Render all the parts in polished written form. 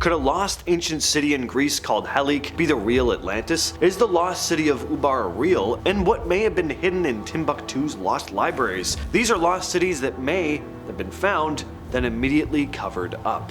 Could a lost ancient city in Greece called Helike be the real Atlantis? Is the lost city of Ubar real? And what may have been hidden in Timbuktu's lost libraries? These are lost cities that may have been found, then immediately covered up.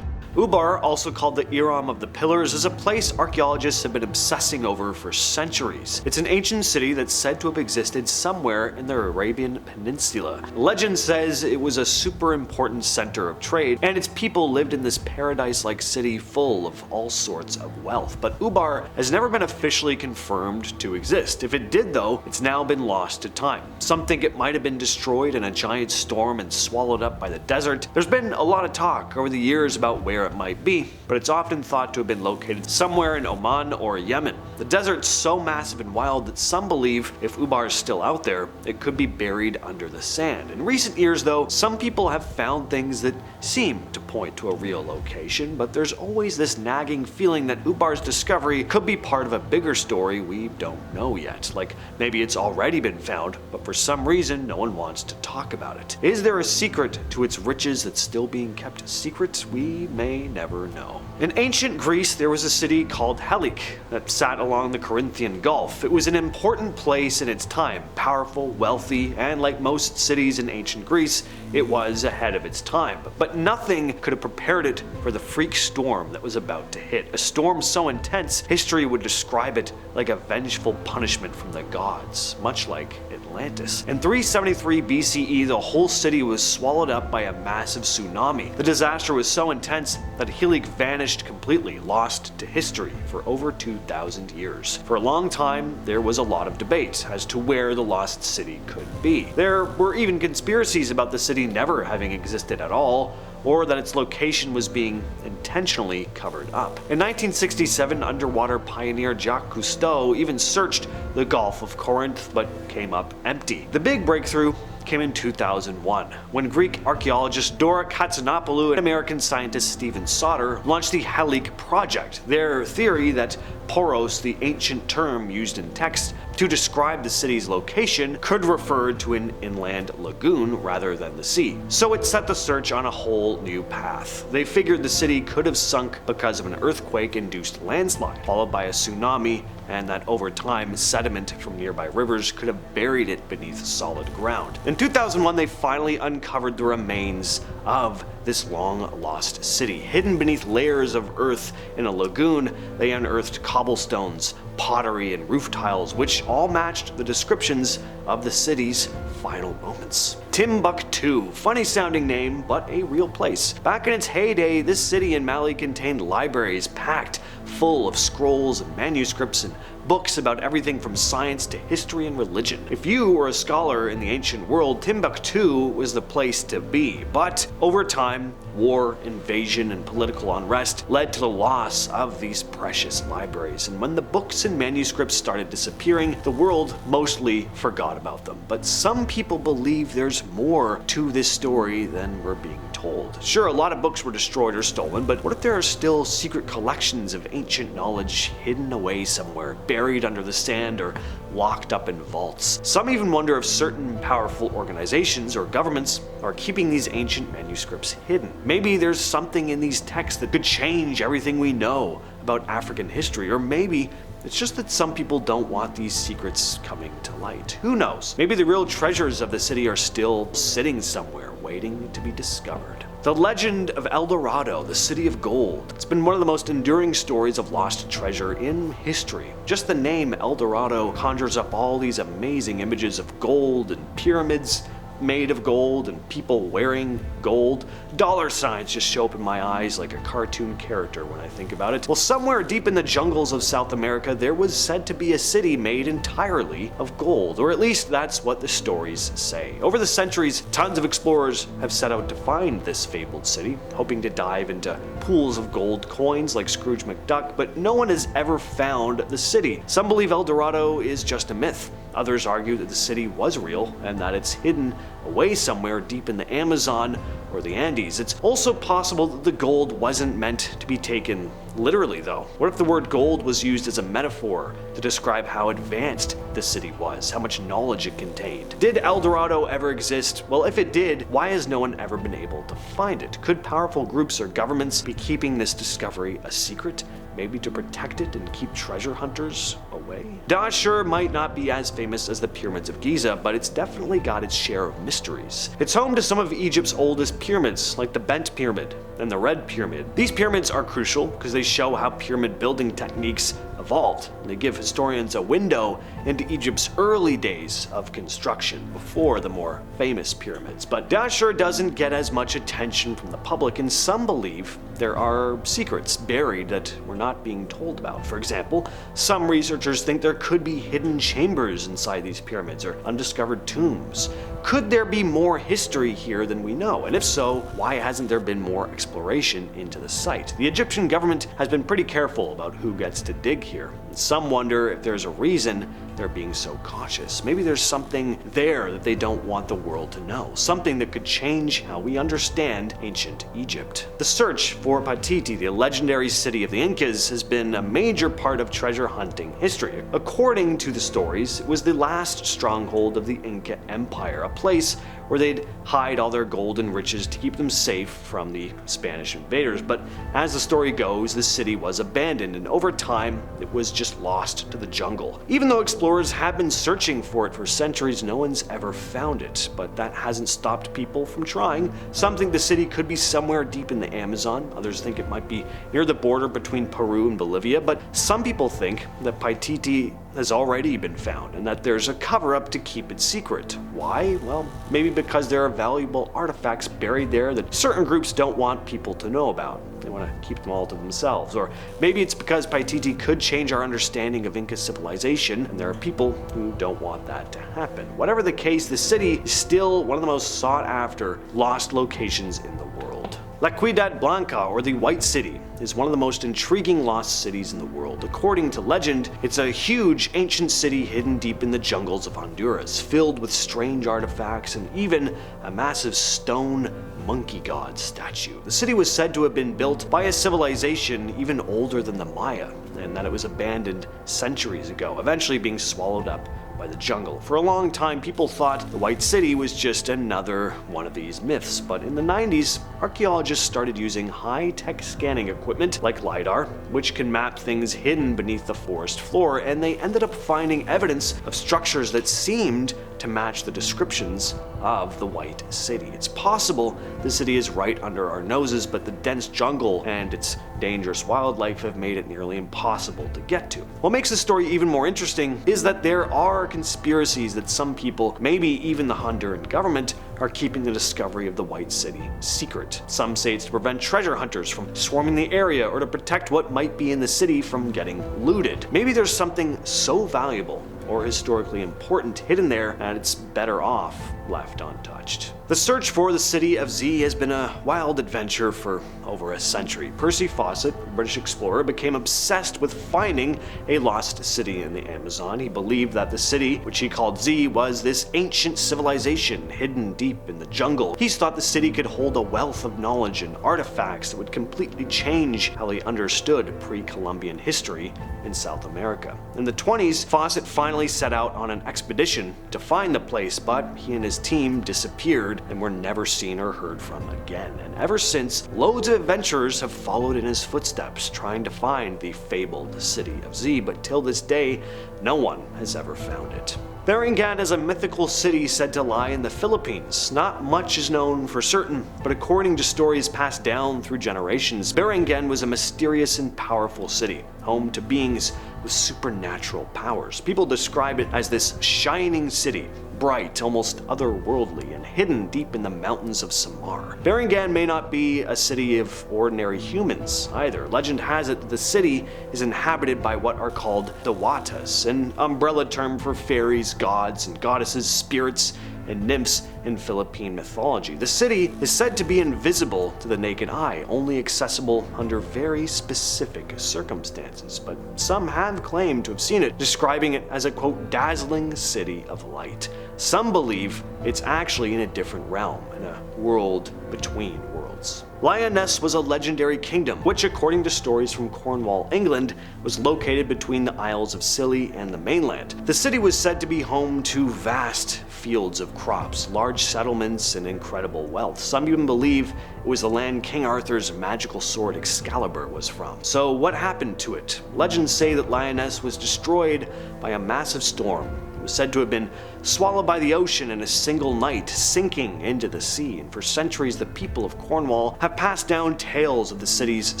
Ubar, also called the Iram of the Pillars, is a place archaeologists have been obsessing over for centuries. It's an ancient city that's said to have existed somewhere in the Arabian Peninsula. Legend says it was a super important center of trade, and its people lived in this paradise-like city full of all sorts of wealth. But Ubar has never been officially confirmed to exist. If it did though, it's now been lost to time. Some think it might have been destroyed in a giant storm and swallowed up by the desert. There's been a lot of talk over the years about where it might be, but it's often thought to have been located somewhere in Oman or Yemen. The desert's so massive and wild that some believe if Ubar is still out there, it could be buried under the sand. In recent years though, some people have found things that seem to point to a real location, but there's always this nagging feeling that Ubar's discovery could be part of a bigger story we don't know yet. Like maybe it's already been found, but for some reason no one wants to talk about it. Is there a secret to its riches that's still being kept secret? We may never know. In ancient Greece, there was a city called Helike that sat along the Corinthian Gulf. It was an important place in its time, powerful, wealthy, and like most cities in ancient Greece, it was ahead of its time. But nothing could have prepared it for the freak storm that was about to hit. A storm so intense, history would describe it like a vengeful punishment from the gods, much like Atlantis. In 373 BCE, the whole city was swallowed up by a massive tsunami. The disaster was so intense that Helike vanished completely, lost to history for over 2,000 years. For a long time, there was a lot of debate as to where the lost city could be. There were even conspiracies about the city never having existed at all, or that its location was being intentionally covered up. In 1967, underwater pioneer Jacques Cousteau even searched the Gulf of Corinth, but came up empty. The big breakthrough came in 2001, when Greek archaeologist Dora Katsinopoulou and American scientist Stephen Sauter launched the Helike project. Their theory that poros, the ancient term used in text to describe the city's location, could refer to an inland lagoon rather than the sea. So it set the search on a whole new path. They figured the city could have sunk because of an earthquake-induced landslide, followed by a tsunami, and that over time, sediment from nearby rivers could have buried it beneath solid ground. In 2001, they finally uncovered the remains of this long-lost city. Hidden beneath layers of earth in a lagoon, they unearthed cobblestones, pottery, and roof tiles, which all matched the descriptions of the city's final moments. Timbuktu, funny sounding name, but a real place. Back in its heyday, this city in Mali contained libraries packed full of scrolls and manuscripts and books about everything from science to history and religion. If you were a scholar in the ancient world, Timbuktu was the place to be. But over time, war, invasion, and political unrest led to the loss of these precious libraries. And when the books and manuscripts started disappearing, the world mostly forgot about them. But some people believe there's more to this story than we're being told. Sure, a lot of books were destroyed or stolen, but what if there are still secret collections of ancient knowledge hidden away somewhere, buried under the sand or locked up in vaults? Some even wonder if certain powerful organizations or governments are keeping these ancient manuscripts hidden. Maybe there's something in these texts that could change everything we know about African history, or maybe it's just that some people don't want these secrets coming to light. Who knows? Maybe the real treasures of the city are still sitting somewhere, waiting to be discovered. The legend of El Dorado, the city of gold. It's been one of the most enduring stories of lost treasure in history. Just the name El Dorado conjures up all these amazing images of gold and pyramids made of gold and people wearing gold. Dollar signs just show up in my eyes like a cartoon character when I think about it. Well, somewhere deep in the jungles of South America, there was said to be a city made entirely of gold, or at least that's what the stories say. Over the centuries, tons of explorers have set out to find this fabled city, hoping to dive into pools of gold coins like Scrooge McDuck, but no one has ever found the city. Some believe El Dorado is just a myth. Others argue that the city was real and that it's hidden away somewhere deep in the Amazon or the Andes. It's also possible that the gold wasn't meant to be taken literally, though. What if the word gold was used as a metaphor to describe how advanced the city was, how much knowledge it contained? Did El Dorado ever exist? Well, if it did, why has no one ever been able to find it? Could powerful groups or governments be keeping this discovery a secret? Maybe to protect it and keep treasure hunters away? Dahshur might not be as famous as the pyramids of Giza, but it's definitely got its share of mysteries. It's home to some of Egypt's oldest pyramids, like the Bent Pyramid and the Red Pyramid. These pyramids are crucial because they show how pyramid building techniques evolved. They give historians a window into Egypt's early days of construction, before the more famous pyramids. But Dahshur doesn't get as much attention from the public, and some believe there are secrets buried that we're not being told about. For example, some researchers think there could be hidden chambers inside these pyramids or undiscovered tombs. Could there be more history here than we know? And if so, why hasn't there been more exploration into the site? The Egyptian government has been pretty careful about who gets to dig here. Some wonder if there's a reason they're being so cautious. Maybe there's something there that they don't want the world to know, something that could change how we understand ancient Egypt. The search for Paititi, the legendary city of the Incas, has been a major part of treasure hunting history. According to the stories, it was the last stronghold of the Inca Empire, a place where they'd hide all their gold and riches to keep them safe from the Spanish invaders. But as the story goes, the city was abandoned, and over time, it was just lost to the jungle. Even though explorers have been searching for it for centuries, no one's ever found it. But that hasn't stopped people from trying. Some think the city could be somewhere deep in the Amazon. Others think it might be near the border between Peru and Bolivia. But some people think that Paititi has already been found, and that there's a cover-up to keep it secret. Why? Well, maybe because there are valuable artifacts buried there that certain groups don't want people to know about. They want to keep them all to themselves. Or maybe it's because Paititi could change our understanding of Inca civilization, and there are people who don't want that to happen. Whatever the case, the city is still one of the most sought-after lost locations in the world. La Ciudad Blanca, or the White City, is one of the most intriguing lost cities in the world. According to legend, it's a huge ancient city hidden deep in the jungles of Honduras, filled with strange artifacts and even a massive stone monkey god statue. The city was said to have been built by a civilization even older than the Maya, and that it was abandoned centuries ago, eventually being swallowed up by the jungle. For a long time, people thought the White City was just another one of these myths, but in the 90s, archaeologists started using high-tech scanning equipment like LiDAR, which can map things hidden beneath the forest floor, and they ended up finding evidence of structures that seemed to match the descriptions of the White City. It's possible the city is right under our noses, but the dense jungle and its dangerous wildlife have made it nearly impossible to get to. What makes the story even more interesting is that there are conspiracies that some people, maybe even the Honduran government, are keeping the discovery of the White City secret. Some say it's to prevent treasure hunters from swarming the area or to protect what might be in the city from getting looted. Maybe there's something so valuable or historically important hidden there, and it's better off left untouched. The search for the city of Z has been a wild adventure for over a century. Percy Fawcett, a British explorer, became obsessed with finding a lost city in the Amazon. He believed that the city, which he called Z, was this ancient civilization hidden deep in the jungle. He thought the city could hold a wealth of knowledge and artifacts that would completely change how he understood pre-Columbian history in South America. In the 20s, Fawcett finally set out on an expedition to find the place, but he and his team disappeared and were never seen or heard from again. And ever since, loads of adventurers have followed in his footsteps, trying to find the fabled city of Z, but till this day, no one has ever found it. Biringan is a mythical city said to lie in the Philippines. Not much is known for certain, but according to stories passed down through generations, Biringan was a mysterious and powerful city, home to beings with supernatural powers. People describe it as this shining city, bright, almost otherworldly, and hidden deep in the mountains of Samar. Biringan may not be a city of ordinary humans either. Legend has it that the city is inhabited by what are called the Watas, an umbrella term for fairies, gods, and goddesses, spirits, and nymphs in Philippine mythology. The city is said to be invisible to the naked eye, only accessible under very specific circumstances, but some have claimed to have seen it, describing it as a quote, dazzling city of light. Some believe it's actually in a different realm, in a world between worlds. Lyonesse was a legendary kingdom, which according to stories from Cornwall, England, was located between the Isles of Scilly and the mainland. The city was said to be home to vast fields of crops, large settlements, and incredible wealth. Some even believe it was the land King Arthur's magical sword Excalibur was from. So what happened to it? Legends say that Lyonesse was destroyed by a massive storm. It was said to have been swallowed by the ocean in a single night, sinking into the sea, and for centuries the people of Cornwall have passed down tales of the city's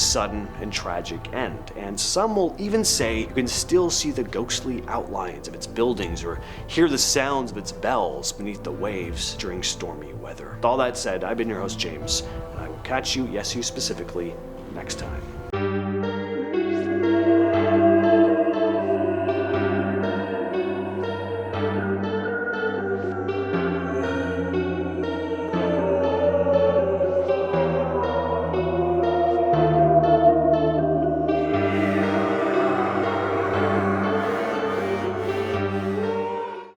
sudden and tragic end, and some will even say you can still see the ghostly outlines of its buildings or hear the sounds of its bells beneath the waves during stormy weather. With all that said, I've been your host James, and I will catch you, yes you specifically, next time.